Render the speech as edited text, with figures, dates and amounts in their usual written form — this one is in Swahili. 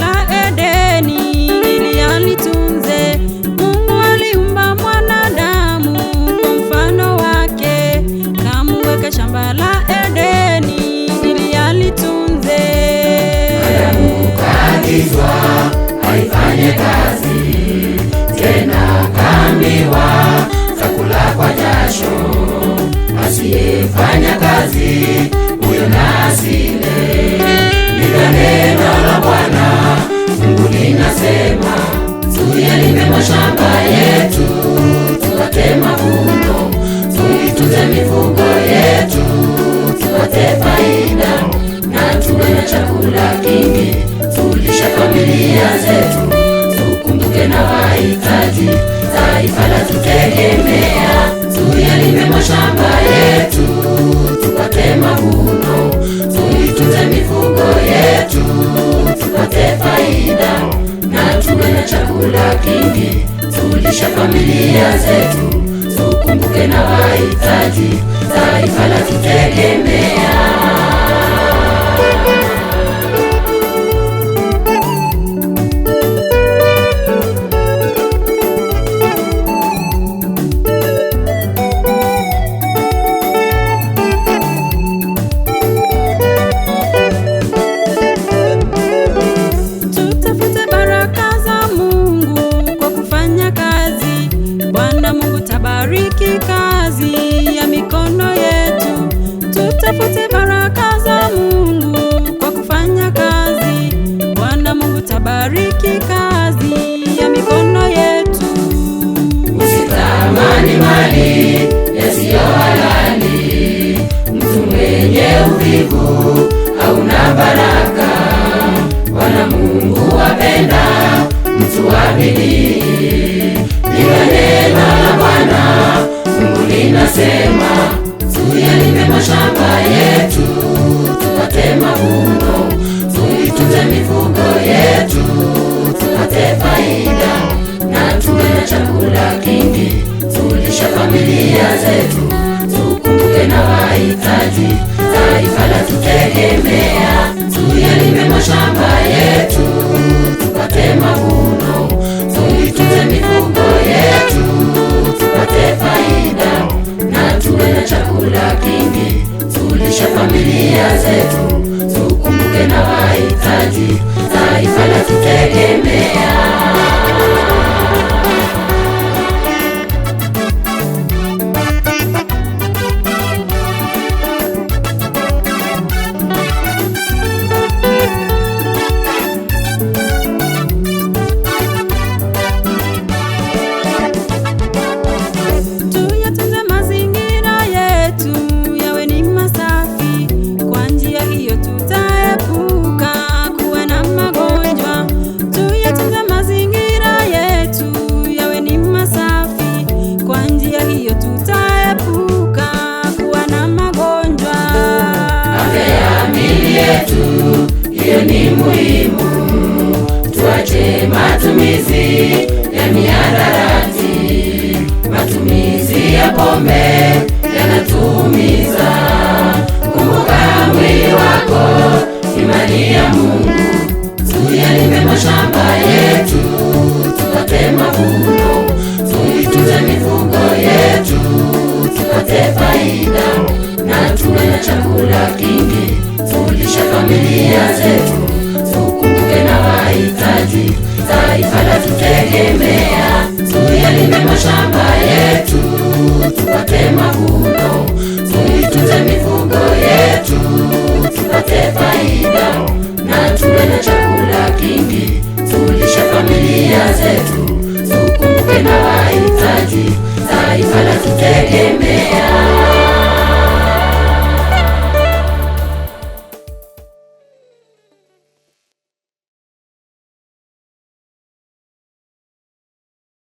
la Edeni ili alitunze. Mungu aliumba mwanadamu kwa mfano wake, kamuweka shamba la Edeni ili alitunze. Adamu kaagizwa aifanye kazi, tena kaambiwa takula kwa jasho. Asiyefanya kazi huyo na asile. Ndilo neno la Bwana Mungu linasema, tuyalime mashamba yetu, tupate mavuno, tuitunze mifugo yetu, tupate faida, na tuwe na chakula kingi, tulisha familia zetu, tukumbuke na wahitaji, taifa la tutegemea. Tuyalime mashamba yetu, tupate mavuno, tuitunze mifugo yetu, tupate faida, na tuwe na chakula kingi, tulisha familia zetu, tukumbuke na wahitaji, taifa la tutegemea. Tabariki kazi ya mikono yetu, tutafute baraka za Mungu kwa kufanya kazi. Bwana Mungu tabariki kazi ya mikono yetu. Usitamani mali yasiyo halali, mtu mwenye uvivu hauna baraka. Bwana Mungu wapenda mtu wa bidii. Ndilo neno la Bwana Mungu linasema, tuyalime mashamba yetu, tupate mavuno, tuitunze mifugo yetu, tupate faida, na tuwe na chakula kingi, tulisha familia zetu, tukumbuke na wahitaji, taifa la tutegemea. Tuyalime mashamba yetu, tupate mavuno, tuitunze mifugo yetu, tupate faida, na tuwe na chakula kingi, tulisha familia zetu, tukumbuke na wahitaji, taifa la tutegemea. Hiyo ni muhimu, tuache matumizi ya mihadarati, matumizi ya pombe yanatuumiza. Kumbuka mwili wako ni mali ya Mungu, tuyalime mashamba yetu, tupate mavuno, tuitunze mifugo yetu, tupate faida, na tuwe na chakula kingi, tulisha familia zetu, tukumbuke na wahitaji, taifa la tutegemea. Tuyalime mashamba yetu, tupate mavuno, tuitunze mifugo yetu, tupate faida, na tuwe na chakula kingi, tulisha familia zetu, tukumbuke na wahitaji, taifa la tutegemea.